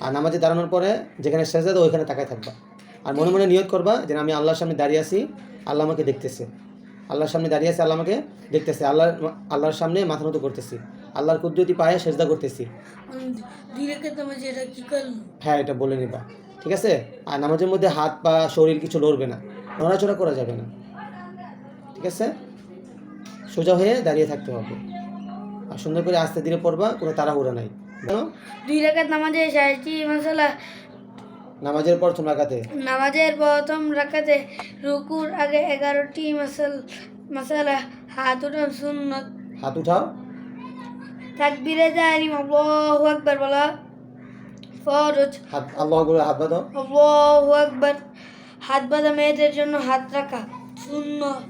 আর নামাজে দাঁড়ানোর পরে যেখানে সেজদা দাও ওইখানে তাকায় থাকবা। আর মনে মনে নিয়ত করবা যে আমি আল্লাহর সামনে দাঁড়িয়ে আছি, আল্লাহ আমাকে দেখতেছে, আল্লাহর সামনে দাঁড়িয়ে আছে, আল্লাহ আমাকে দেখতেছে, আল্লাহর সামনে মাথা নত করতেছি, আল্লাহর কুদরতি পায়ে সেজদা করতেছি। হ্যাঁ, এটা বলে নিবা, ঠিক আছে? আর নামাজের মধ্যে হাত পা শরীর কিছু লড়বে না, নড়াচড়া করা যাবে না, ঠিক আছে? সোজা হয়ে দাঁড়িয়ে থাকতে হবে আর সুন্দর করে আস্তে ধীরে পড়বা, কোনো তাড়াহুড়া নাই। 2 রাকাত নামাজে 60টি মাসালা। নামাজের প্রথম রাকাতে রুকুর আগে 11টি মাসালা। হাত উঠান সুন্নত। হাত উঠাও। তাকবীরে তাহরিম আল্লাহু আকবার বলা ফরজ। হাত আল্লাহু আকবার, হাত বাঁধো। আল্লাহু আকবার। হাত বাঁধা মেয়েদের জন্য হাত রাখা সুন্নত।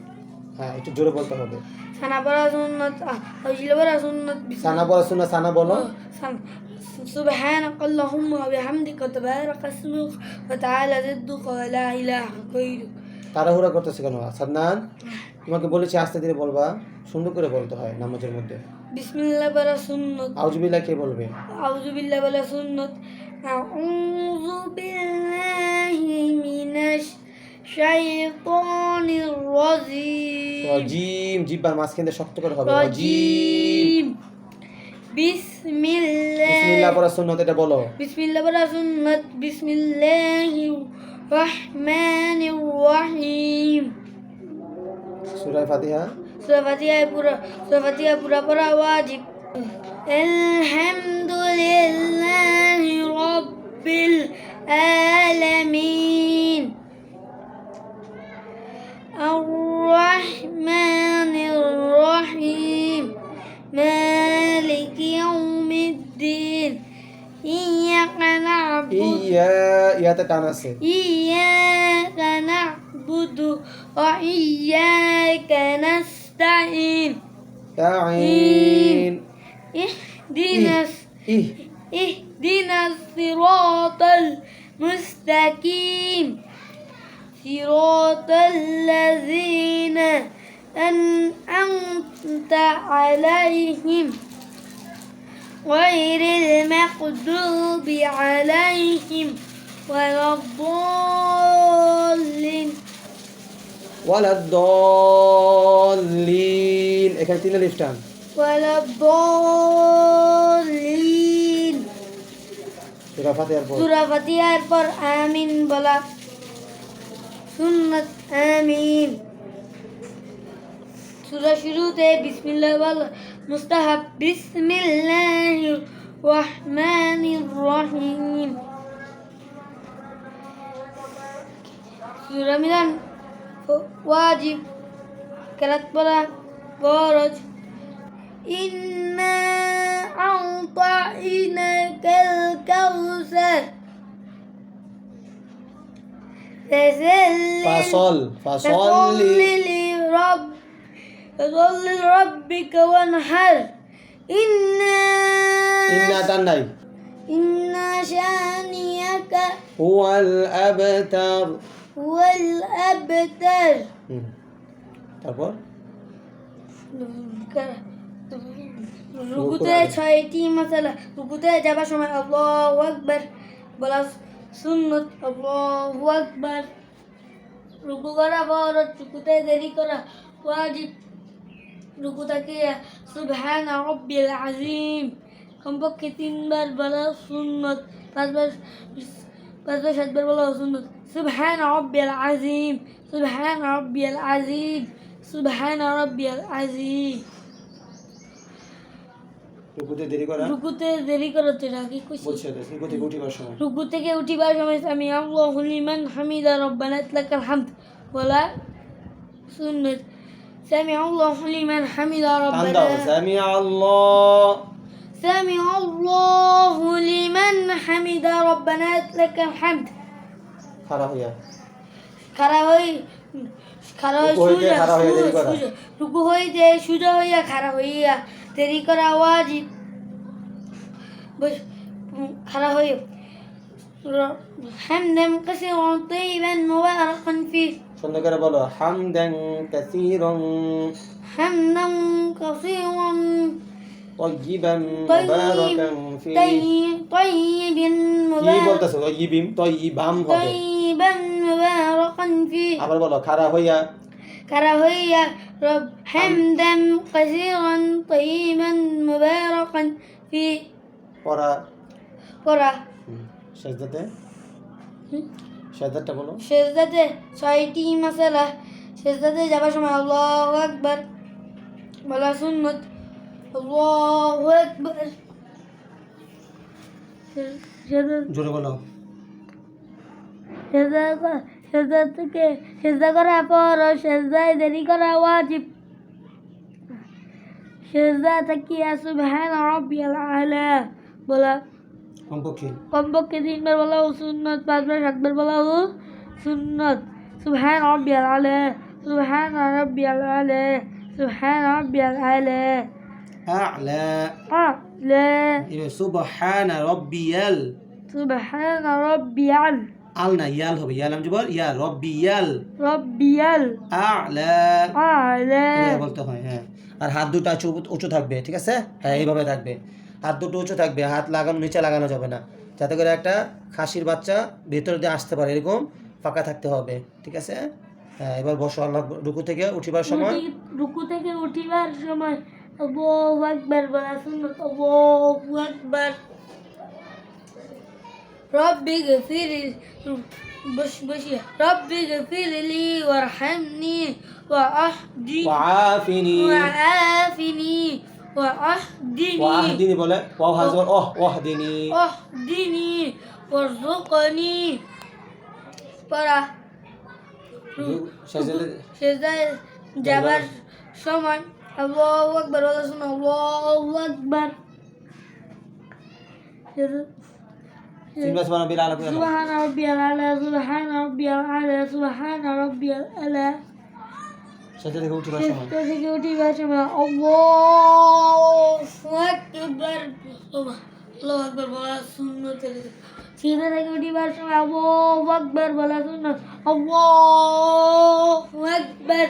হ্যাঁ, একটু জোরে বলতে হবে। সানা পড়া সুন্নত, হইল পড়া সুন্নত। সানা পড়া সুন্নাত, সানা বলো। সুবহানাক আল্লাহুম্মা ওয়া বিহামদিকা তাবারাকা ইসমুক ওয়া তাআলা জাদ্দুকা ওয়া লা ইলাহা গায়রুক। তাড়াহুড়া করতেছে কেন সাদনান? তোমাকে বলেছি আস্তে ধীরে বলবা, সুন্দর করে বলতে হয় নামাজের মধ্যে। বিসমিল্লাহ বলা সুন্নত। আউযুবিল্লাহ কে বলবে? আউযু বিল্লাহ বলা সুন্নত। আউযু বিল্লাহি মিনাশ শাইতানির রাজিম। রাজিম, জিহ্বার মাঝখানে শক্ত করে হবে। রাজিম। বিসমিল্লাহ। বিসমিল্লাহ পড়া সুন্নাত, এটা বলো। বিসমিল্লাহ বলা সুন্নত। বিসমিল্লাহির রহমানির রহিম। সূরা ফাতিহা। সূরা ফাতিহা পুরা পড়া ওয়াজিব। আলহামদুলিল্লাহি রাব্বিল আলামিন আর রহমানির রহিম মালিকি ইয়াউমিদ্দিন ইয়াকা না'বুদু ইয়াতে টান আছে। ইয়াকা না'বুদু ওয়া ইয়াকা নাস্তাইন। তাইন। اهدنا الصراط المستقيم صراط الذين أنعمت عليهم غير المغضوب عليهم ولا الضالين ওয়ালা দল্লিন, এখানে তিন আলিফ টান। ولا الضالين। সূরা ফাতিহার পর সূরা ফাতিহার পর আমিন বলা সুন্নাত। আমিন। সূরা শুরুতে বিসমিল্লাহ বলা মুস্তাহাব। বিসমিল্লাহির রহমানির রহিম। সূরা মিলান ওয়াজিব। কেরাত পড়া ফরজ। ইন্না আ'তাইনাকাল কাউসার ফাসল্লি লিরাব্বিকা ওয়ানহার। ইন্না টান নাই। ইন্না শানিয়াকা হুয়াল আবতার। হুয়াল আবতার। তারপর রুকুতে 6টি মাসালা। রুকুতে যাবার সময় আল্লাহু আকবার বলা সুন্নত। আল্লাহু আকবার। রুকু করা ফরজ। রুকুতে দেরি করা ওয়াজিব। রুকু থেকে সুবহানা রাব্বিল আযীম কমপক্ষে 3 বার বলা সুন্নত। 5 বার 7 বার বলা সুন্নত। সুবহানা রাব্বিল আযীম, সুবহানা রাব্বিল আযীম, সুবহানা রাব্বিল আযীম। রুকুতে দেরি করা। রুকুতে দেরি করা তো এটা কি কইছি? বলছে রুকু থেকে উঠিবার সময়। রুকু থেকে উঠিবার সময় সামি আল্লাহু লিমান হামিদা রব্বানা লাকাল হামদ বলা সুন্নাত। সামি আল্লাহু লিমান হামিদা রব্বানা। সামি আল্লাহ। সামি আল্লাহু লিমান হামিদা রব্বানা লাকাল হামদ। খাড়া হই রুকু হইতে সোজা হইয়া খাড়া হইয়া দেরি করা ওয়াজিব। খাড়া হই হামদান কাসীরান তাইয়িবান মুবারাকান ফীহ। সুন্দর করে বলো হামদান কাসীরান। হামদান কাসীরান তয়্যিবান طيب মুবারাকান ফি طيب কি مبارك বলতেছো তয়্যিবিম তয়্যিবাম হবে طيبا مباركا فيه আবার বলো খাড়া হইয়া كراهية رب حمدا كثيرا طيبا مباركا فيه পড়া পড়া সেজদাতে সেজদাটা বলো সেজদাতে ছয়টি মাসালা সেজদাতে যাবার সময় আল্লাহু আকবার বলা সুন্নত আল্লাহু আকবার জোরে বলো সেজদা থেকে সেজদা করার পর সেজদায় দেরি করা ওয়াজিব সেজদা থেকে সুবহান রাব্বিয়াল আলা বলা কমপক্ষে 3বার বলা সুন্নত 5বার 7বার বলা সুন্নত সুবহান রাব্বিয়াল আলা সুবহান রাব্বিয়াল আলা সুবহান রাব্বিয়াল আলা আ'লা আলা সুবহানা রাব্বিয়াল সুবহান রাব্বিয়াল আল না ইয়াল হবে ইয়াল আমি বল ইয়া রাব্বিয়াল রাব্বিয়াল আ'লা আলা এটা বলতে হয় হ্যাঁ আর হাত দুটো উঁচু থাকবে ঠিক আছে হ্যাঁ এইভাবে থাকবে হাত দুটো উঁচু থাকবে হাত লাগানো নিচে লাগানো যাবে না যাতে করে একটা খাসির বাচ্চা ভেতর দিয়ে আসতে পারে এরকম ফাঁকা থাকতে হবে ঠিক আছে হ্যাঁ এবার বসো আল্লাহ রুকু থেকে উঠিবার সময় রুকু থেকে উঠিবার সময় আল্লাহু আকবার বলা সুন্নাত আল্লাহু আকবার রব্বি গফিরলি বসিয়া রব্বি গফিরলি ওয়ারহামনি ওয়াহদিনি ওয়াআফিনি ওয়াআফিনি ওয়াহদিনি ওয়াহদিনি বলে ওয়াও হাজর ওয়াহদিনি ওয়াহদিনি ওয়ারযুকনি পড়া সেজদায় যাবার সময় আল্লাহু আকবার বলা শুনো আল্লাহু আকবার সুবহান রাব্বিল আলা সুবহান রাব্বিয়াল আলা সুবহান রাব্বিয়াল আলা সুবহান রাব্বিয়াল আলা সেজদা থেকে উঠিবার সময় সেজদা থেকে উঠিবার সময় আল্লাহু আকবার আল্লাহু আকবার বলা সুন্নাত সেজদা থেকে উঠিবার সময় আল্লাহু আকবার বলা সুন্নাত আল্লাহু আকবার